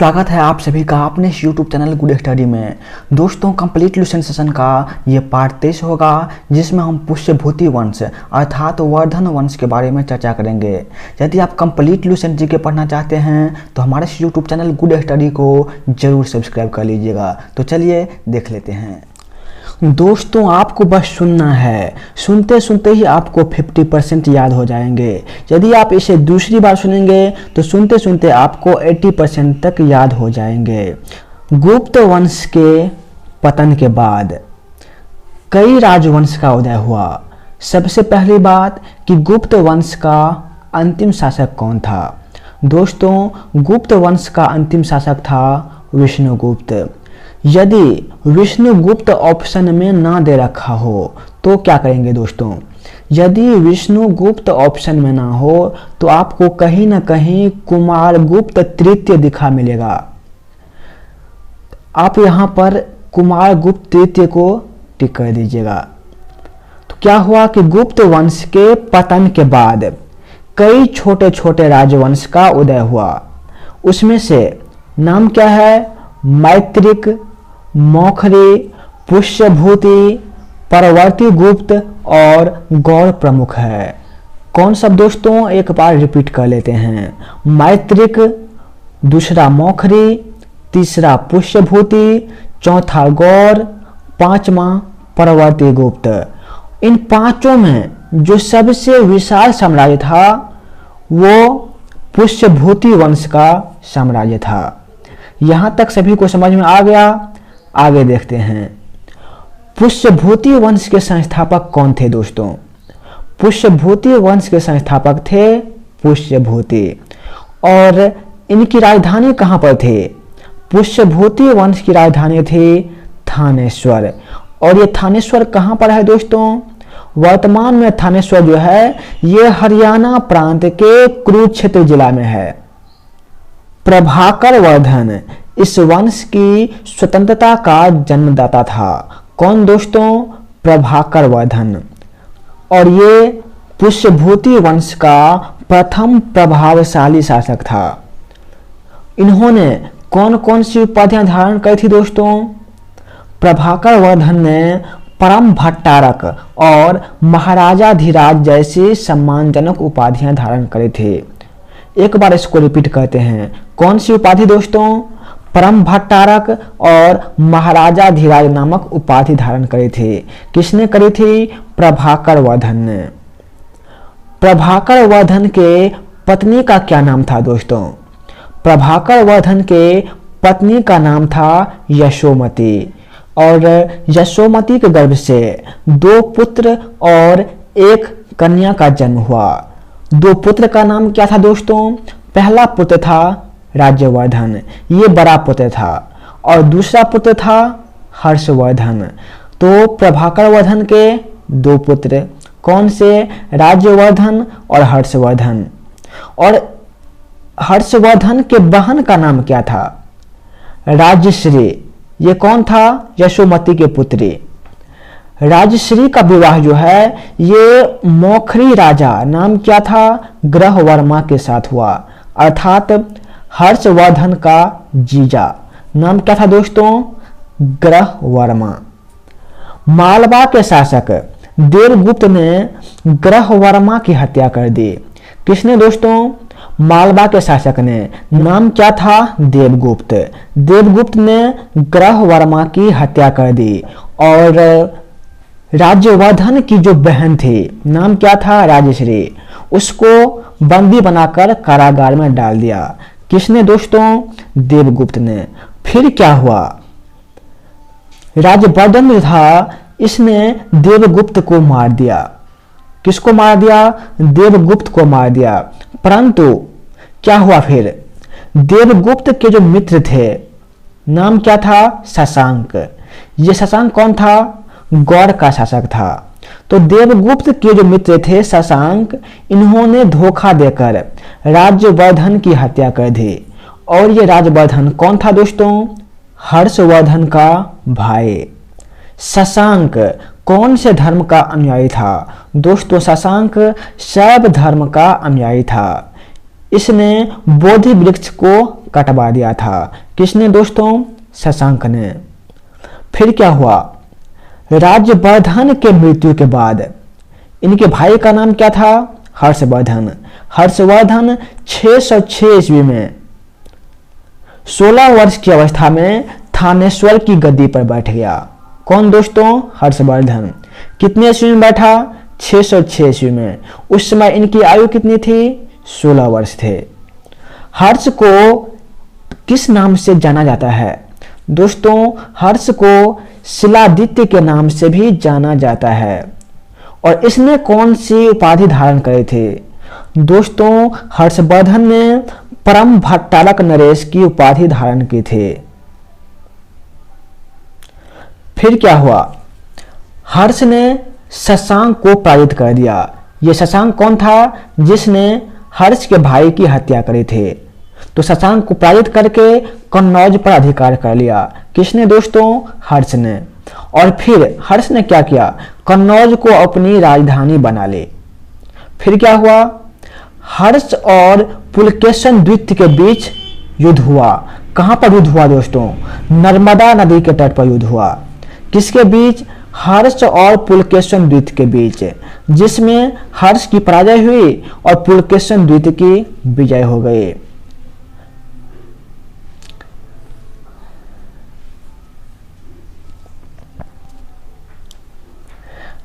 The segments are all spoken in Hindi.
स्वागत है आप सभी का अपने इस YouTube चैनल गुड स्टडी में। दोस्तों, कंप्लीट लुसेंट सेशन का ये पार्ट 23 होगा, जिसमें हम पुष्यभूति वंश अर्थात वर्धन वंश के बारे में चर्चा करेंगे। यदि आप कंप्लीट लुसेंट जी के पढ़ना चाहते हैं तो हमारे इस YouTube चैनल गुड स्टडी को जरूर सब्सक्राइब कर लीजिएगा। तो चलिए देख लेते हैं। दोस्तों, आपको बस सुनना है, सुनते सुनते ही आपको 50% याद हो जाएंगे। यदि आप इसे दूसरी बार सुनेंगे तो सुनते सुनते आपको 80% तक याद हो जाएंगे। गुप्त वंश के पतन के बाद कई राजवंश का उदय हुआ। सबसे पहली बात कि गुप्त वंश का अंतिम शासक कौन था। दोस्तों, गुप्त वंश का अंतिम शासक था विष्णुगुप्त। यदि विष्णुगुप्त ऑप्शन में ना दे रखा हो तो क्या करेंगे दोस्तों। यदि विष्णुगुप्त ऑप्शन में ना हो तो आपको कहीं ना कहीं कुमारगुप्त तृतीय दिखा मिलेगा। आप यहां पर कुमारगुप्त तृतीय को टिक कर दीजिएगा। तो क्या हुआ कि गुप्त वंश के पतन के बाद कई छोटे छोटे राजवंश का उदय हुआ। उसमें से नाम क्या है? मैत्रिक, मौखरी, पुष्यभूति, परवर्ती गुप्त और गौड़ प्रमुख है। कौन सब दोस्तों, एक बार रिपीट कर लेते हैं। मैत्रिक, दूसरा मौखरी, तीसरा पुष्यभूति, चौथा गौड़, पांचवा परवर्ती गुप्त। इन पांचों में जो सबसे विशाल साम्राज्य था वो पुष्यभूति वंश का साम्राज्य था। यहां तक सभी को समझ में आ गया। आगे देखते हैं। पुष्यभूति वंश के संस्थापक कौन थे दोस्तों? पुष्यभूति वंश के संस्थापक थे पुष्यभूति। और इनकी राजधानी कहां पर थे? पुष्यभूति वंश की राजधानी थी थानेश्वर। और ये थानेश्वर कहां पर है दोस्तों? वर्तमान में थानेश्वर जो है ये हरियाणा प्रांत के कुरुक्षेत्र जिला में है। प्रभाकर वर्धन इस वंश की स्वतंत्रता का जन्मदाता था। कौन दोस्तों? प्रभाकर वर्धन। और ये पुष्यभूति वंश का प्रथम प्रभावशाली शासक था। इन्होंने कौन कौन सी उपाधियां धारण की थी दोस्तों? प्रभाकर वर्धन ने परम भट्टारक और महाराजाधिराज जैसी सम्मानजनक उपाधियां धारण करी थी। एक बार इसको रिपीट करते हैं। कौन सी उपाधि दोस्तों? परम भट्टारक और महाराजाधिराज नामक उपाधि धारण करी थी। किसने करी थी? प्रभाकर वर्धन ने। प्रभाकर वर्धन के पत्नी का क्या नाम था दोस्तों? प्रभाकर वर्धन के पत्नी का नाम था यशोमती। और यशोमती के गर्भ से 2 पुत्र और 1 कन्या का जन्म हुआ। 2 पुत्र का नाम क्या था दोस्तों? पहला पुत्र था राज्यवर्धन, ये बड़ा पुत्र था। और दूसरा पुत्र था हर्षवर्धन। तो प्रभाकर वर्धन के 2 पुत्र कौन से? राज्यवर्धन और हर्षवर्धन। और हर्षवर्धन के बहन का नाम क्या था? राजश्री। ये कौन था? यशोमती के पुत्री। राजश्री का विवाह जो है ये मौखरी राजा नाम क्या था? ग्रहवर्मा के साथ हुआ। अर्थात हर्षवर्धन का जीजा नाम क्या था दोस्तों? ग्रहवर्मा। मालवा के शासक देवगुप्त ने ग्रहवर्मा की हत्या कर दी। किसने दोस्तों? मालवा के शासक ने। नाम क्या था? देवगुप्त। देवगुप्त ने ग्रहवर्मा की हत्या कर दी। और राज्यवर्धन की जो बहन थी नाम क्या था? राजश्री। उसको बंदी बनाकर कारागार में डाल दिया। किसने दोस्तों? देवगुप्त ने। फिर क्या हुआ? राज्यवर्धन जो था इसने देवगुप्त को मार दिया। किसको मार दिया? देवगुप्त को मार दिया। परंतु क्या हुआ फिर? देवगुप्त के जो मित्र थे नाम क्या था? शशांक। ये शशांक कौन था? गौड़ का शासक था। तो देवगुप्त के जो मित्र थे शशांक, इन्होंने धोखा देकर राज्यवर्धन की हत्या कर दी। और ये राज्यवर्धन कौन था दोस्तों? हर्षवर्धन का भाई। शशांक कौन से धर्म का अनुयायी था दोस्तों? शशांक शैव धर्म का अनुयायी था। इसने बोधि वृक्ष को कटवा दिया था। किसने दोस्तों? शशांक ने। फिर क्या हुआ? राज्यवर्धन के मृत्यु के बाद इनके भाई का नाम क्या था? हर्षवर्धन। हर्षवर्धन 606 ईस्वी में 16 वर्ष की अवस्था में थानेश्वर की गद्दी पर बैठ गया। कौन दोस्तों? हर्षवर्धन। कितने ईस्वी में बैठा? 606 ईस्वी में। उस समय इनकी आयु कितनी थी? 16 वर्ष थे। हर्ष को किस नाम से जाना जाता है? दोस्तों, हर्ष को शिलादित्य के नाम से भी जाना जाता है। और इसने कौन सी उपाधि धारण करे थे? दोस्तों, हर्षवर्धन ने परम भट्टारक नरेश की उपाधि धारण की थी। फिर क्या हुआ? हर्ष ने शशांक को पराजित कर दिया। यह शशांक कौन था? जिसने हर्ष के भाई की हत्या करी थी। तो शशांक को पराजित करके कन्नौज पर अधिकार कर लिया। किसने दोस्तों? हर्ष ने। और फिर हर्ष ने क्या किया? कन्नौज को अपनी राजधानी बना ली। फिर क्या हुआ? हर्ष और पुलकेशन द्वितीय के बीच युद्ध हुआ। कहां पर युद्ध हुआ दोस्तों? नर्मदा नदी के तट पर युद्ध हुआ। किसके बीच? हर्ष और पुलकेशन द्वितीय के बीच, जिसमें हर्ष की पराजय हुई और पुलकेशन द्वितीय की विजय हो गई।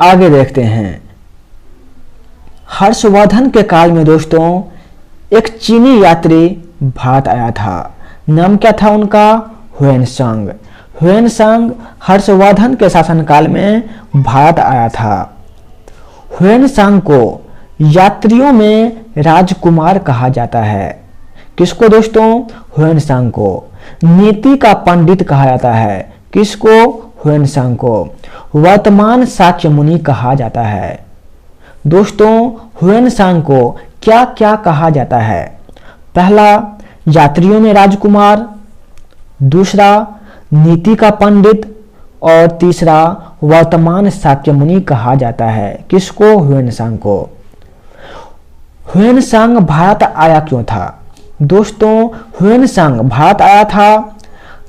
आगे देखते हैं। हर्षवर्धन के काल में दोस्तों एक चीनी यात्री भारत आया था। नाम क्या था उनका? ह्वेनसांग। ह्वेनसांग हर्षवर्धन के शासनकाल में भारत आया था। ह्वेनसांग को यात्रियों में राजकुमार कहा जाता है। किसको दोस्तों? ह्वेनसांग को। नीति का पंडित कहा जाता है। किसको? ह्वेनसांग को। वर्तमान शाक्य मुनि कहा जाता है। दोस्तों, ह्वेनसांग को क्या क्या कहा जाता है? पहला, यात्रियों में राजकुमार। दूसरा, नीति का पंडित। और तीसरा, वर्तमान शाक्य मुनि कहा जाता है। किसको? ह्वेनसांग को। ह्वेनसांग भारत आया क्यों था? दोस्तों, ह्वेनसांग भारत आया था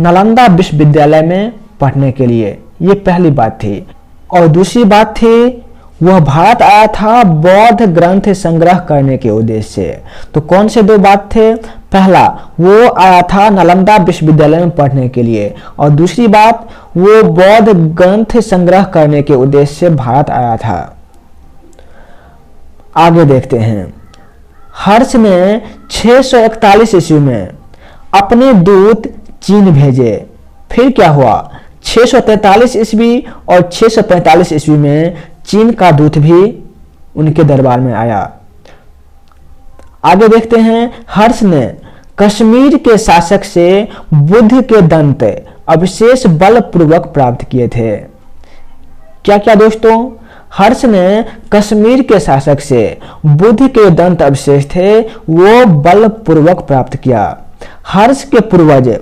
नालंदा विश्वविद्यालय में पढ़ने के लिए। ये पहली बात थी। और दूसरी बात थी, वह भारत आया था बौद्ध ग्रंथ संग्रह करने के उद्देश्य से। तो कौन से दो बात थे? पहला, वो आया था नालंदा विश्वविद्यालय में पढ़ने के लिए। और दूसरी बात, वो बौद्ध ग्रंथ संग्रह करने के उद्देश्य से भारत आया था। आगे देखते हैं। हर्ष ने 641 ईस्वी में अपने दूत चीन भेजे। फिर क्या हुआ? 643 ईस्वी और 645 ईस्वी में चीन का दूत भी उनके दरबार में आया। आगे देखते हैं। हर्ष ने कश्मीर के शासक से बुद्ध के दंत अवशेष बलपूर्वक प्राप्त किए थे। क्या क्या दोस्तों? हर्ष ने कश्मीर के शासक से बुद्ध के दंत अवशेष थे वो बलपूर्वक प्राप्त किया। हर्ष के पूर्वज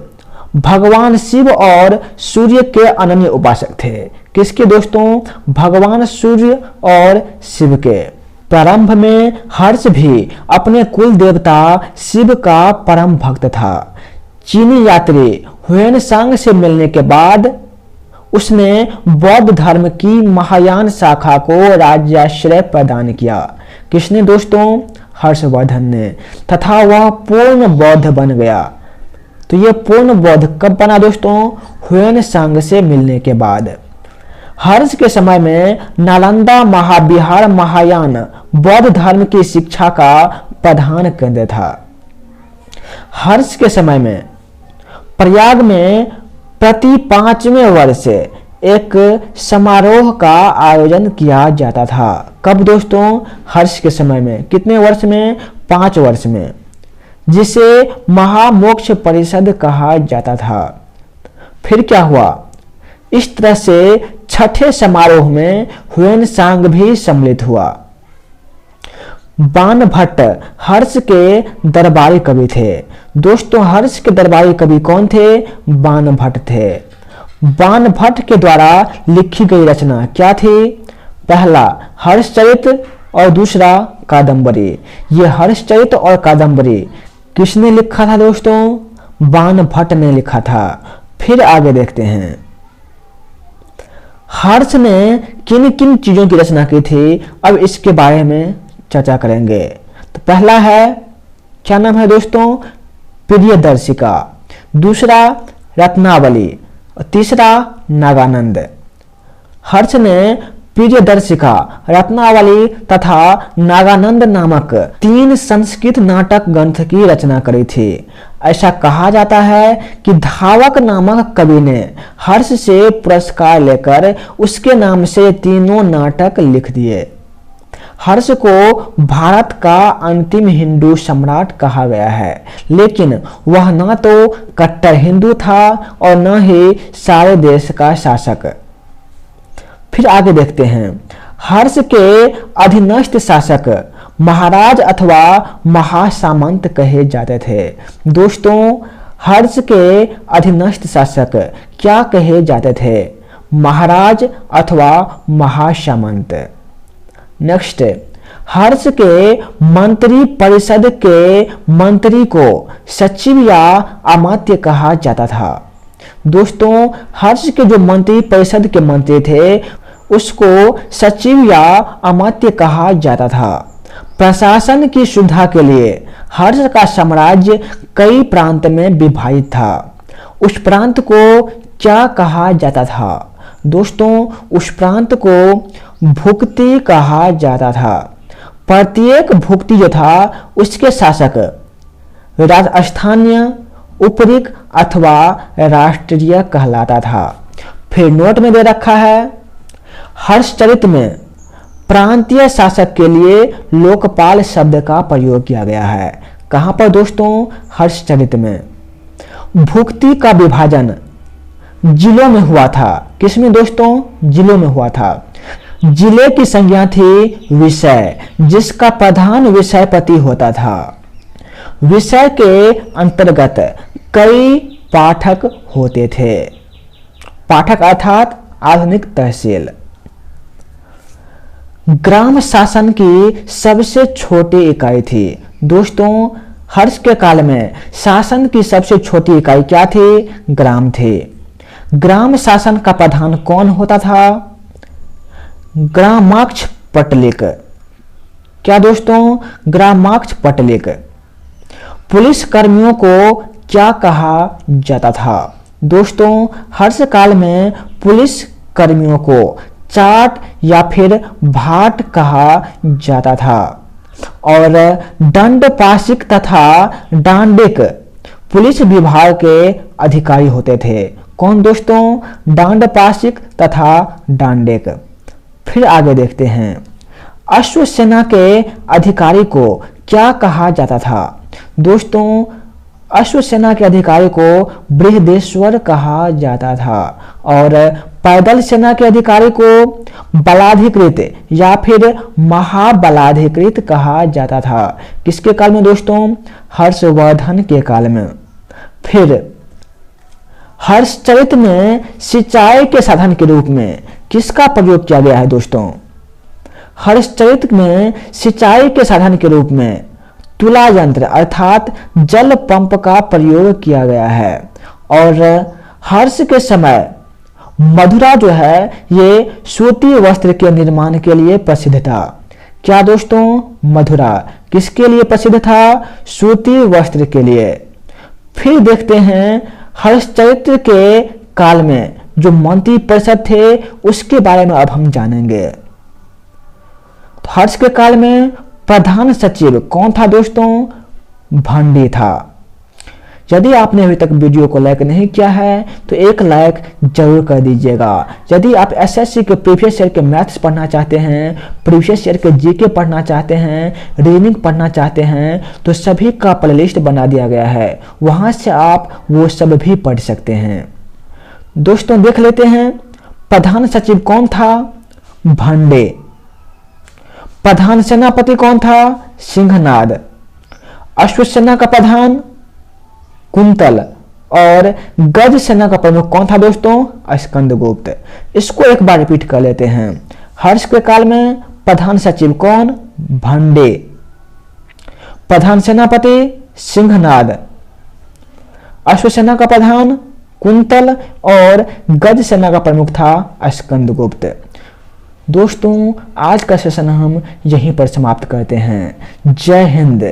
भगवान शिव और सूर्य के अनन्य उपासक थे। किसके दोस्तों? भगवान सूर्य और शिव के। प्रारंभ में हर्ष भी अपने कुल देवता शिव का परम भक्त था। चीनी यात्री ह्वेनसांग से मिलने के बाद उसने बौद्ध धर्म की महायान शाखा को राज्याश्रय प्रदान किया। किसने दोस्तों? हर्षवर्धन ने। तथा वह पूर्ण बौद्ध बन गया। तो यह पूर्ण बौद्ध कब बना दोस्तों? ह्वेनसांग से मिलने के बाद। हर्ष के समय में नालंदा महाविहार महायान बौद्ध धर्म की शिक्षा का प्रधान केंद्र था। हर्ष के समय में प्रयाग में प्रति 5वें वर्ष एक समारोह का आयोजन किया जाता था। कब दोस्तों? हर्ष के समय में। कितने वर्ष में? 5 वर्ष में, जिसे महामोक्ष परिषद कहा जाता था। फिर क्या हुआ? इस तरह से छठे समारोह में ह्वेनसांग भी सम्मिलित हुआ। बाणभट्ट हर्ष के दरबारी कवि थे। दोस्तों, हर्ष के दरबारी कवि कौन थे? बाणभट्ट थे। बाणभट्ट के द्वारा लिखी गई रचना क्या थी? पहला हर्षचरित और दूसरा कादंबरी। ये हर्षचरित और कादंबरी किसने लिखा था दोस्तों? बाणभट्ट ने लिखा था। फिर आगे देखते हैं, हर्ष ने किन किन चीजों की रचना की थी, अब इसके बारे में चर्चा करेंगे। तो पहला है, क्या नाम है दोस्तों, प्रियदर्शिका, दूसरा रत्नावली और तीसरा नागानंद। हर्ष ने प्रियदर्शिका, रत्नावली तथा नागानंद नामक 3 संस्कृत नाटक ग्रंथ की रचना करी थी। ऐसा कहा जाता है कि धावक नामक कवि ने हर्ष से पुरस्कार लेकर उसके नाम से तीनों नाटक लिख दिए। हर्ष को भारत का अंतिम हिंदू सम्राट कहा गया है, लेकिन वह न तो कट्टर हिंदू था और न ही सारे देश का शासक। फिर आगे देखते हैं, हर्ष के अधीनस्थ शासक महाराज अथवा महासामंत कहे जाते थे। दोस्तों, हर्ष के अधीनस्थ शासक क्या कहे जाते थे, महाराज अथवा महासामंत। नेक्स्ट, हर्ष के मंत्री परिषद के मंत्री को सचिव या अमात्य कहा जाता था। दोस्तों, हर्ष के जो मंत्री परिषद के मंत्री थे उसको सचिव या अमात्य कहा जाता था। प्रशासन की सुविधा के लिए हर्ष का साम्राज्य कई प्रांत में विभाजित था। उस प्रांत को क्या कहा जाता था, दोस्तों, उस प्रांत को भुक्ति कहा जाता था। प्रत्येक भुक्ति जो था उसके शासक राजस्थानीय, उपरिक अथवा राष्ट्रीय कहलाता था। फिर नोट में दे रखा है, हर्षचरित में प्रांतीय शासक के लिए लोकपाल शब्द का प्रयोग किया गया है। कहां पर दोस्तों, हर्षचरित में। भुक्ति का विभाजन जिलों में हुआ था। किसमें दोस्तों, जिलों में हुआ था। जिले की संज्ञा थी विषय, जिसका प्रधान विषयपति होता था। विषय के अंतर्गत कई पाठक होते थे। पाठक अर्थात आधुनिक तहसील। ग्राम शासन की सबसे छोटी इकाई थी। दोस्तों, हर्ष के काल में शासन की सबसे छोटी इकाई क्या थी, ग्राम थी। ग्राम शासन का प्रधान कौन होता था, ग्रामाध्यक्ष पटलिक। क्या दोस्तों, ग्रामाध्यक्ष पटलिक। पुलिस कर्मियों को क्या कहा जाता था, दोस्तों, हर्ष काल में पुलिस कर्मियों को चाट या फिर भाट कहा जाता था। और दंडपाशिक तथा डांडिक पुलिस विभाग के अधिकारी होते थे। कौन दोस्तों, दंडपाशिक तथा डांडिक। फिर आगे देखते हैं, अश्वसेना के अधिकारी को क्या कहा जाता था, दोस्तों, अश्वसेना के अधिकारी को बृहदेश्वर कहा जाता था। और पैदल सेना के अधिकारी को बलाधिकृत या फिर महाबलाधिकृत कहा जाता था। किसके काल में दोस्तों, हर्षवर्धन के काल में। फिर हर्षचरित में सिंचाई के साधन के रूप में किसका प्रयोग किया गया है दोस्तों, हर्षचरित में सिंचाई के साधन के रूप में तुला यंत्र अर्थात जल पंप का प्रयोग किया गया है। और हर्ष के समय मधुरा जो है ये सूती वस्त्र के निर्माण के लिए प्रसिद्ध था। क्या दोस्तों, मधुरा किसके लिए प्रसिद्ध था, सूती वस्त्र के लिए। फिर देखते हैं हर्षचरित के काल में जो मंत्री परिषद थे उसके बारे में अब हम जानेंगे। तो हर्ष के काल में प्रधान सचिव कौन था दोस्तों, भंडी था। यदि आपने अभी तक वीडियो को लाइक नहीं किया है तो एक लाइक जरूर कर दीजिएगा। यदि आप एसएससी के प्रीवियस ईयर के मैथ्स पढ़ना चाहते हैं, प्रीवियस ईयर के जीके पढ़ना चाहते हैं, रीजनिंग पढ़ना चाहते हैं तो सभी का प्लेलिस्ट बना दिया गया है, वहां से आप वो सब भी पढ़ सकते हैं। दोस्तों देख लेते हैं प्रधान सचिव कौन था, भंडे। प्रधान सेनापति कौन था, सिंहनाद। अश्वसेना का प्रधान कुंतल। और गज सेना का प्रमुख कौन था दोस्तों, स्कंदगुप्त। इसको एक बार रिपीट कर लेते हैं। हर्ष के काल में प्रधान सचिव कौन, भंडे। प्रधान सेनापति सिंहनाद। अश्व सेना का प्रधान कुंतल और गज सेना का प्रमुख था स्कंदगुप्त। दोस्तों आज का सेशन हम यहीं पर समाप्त करते हैं। जय हिंद।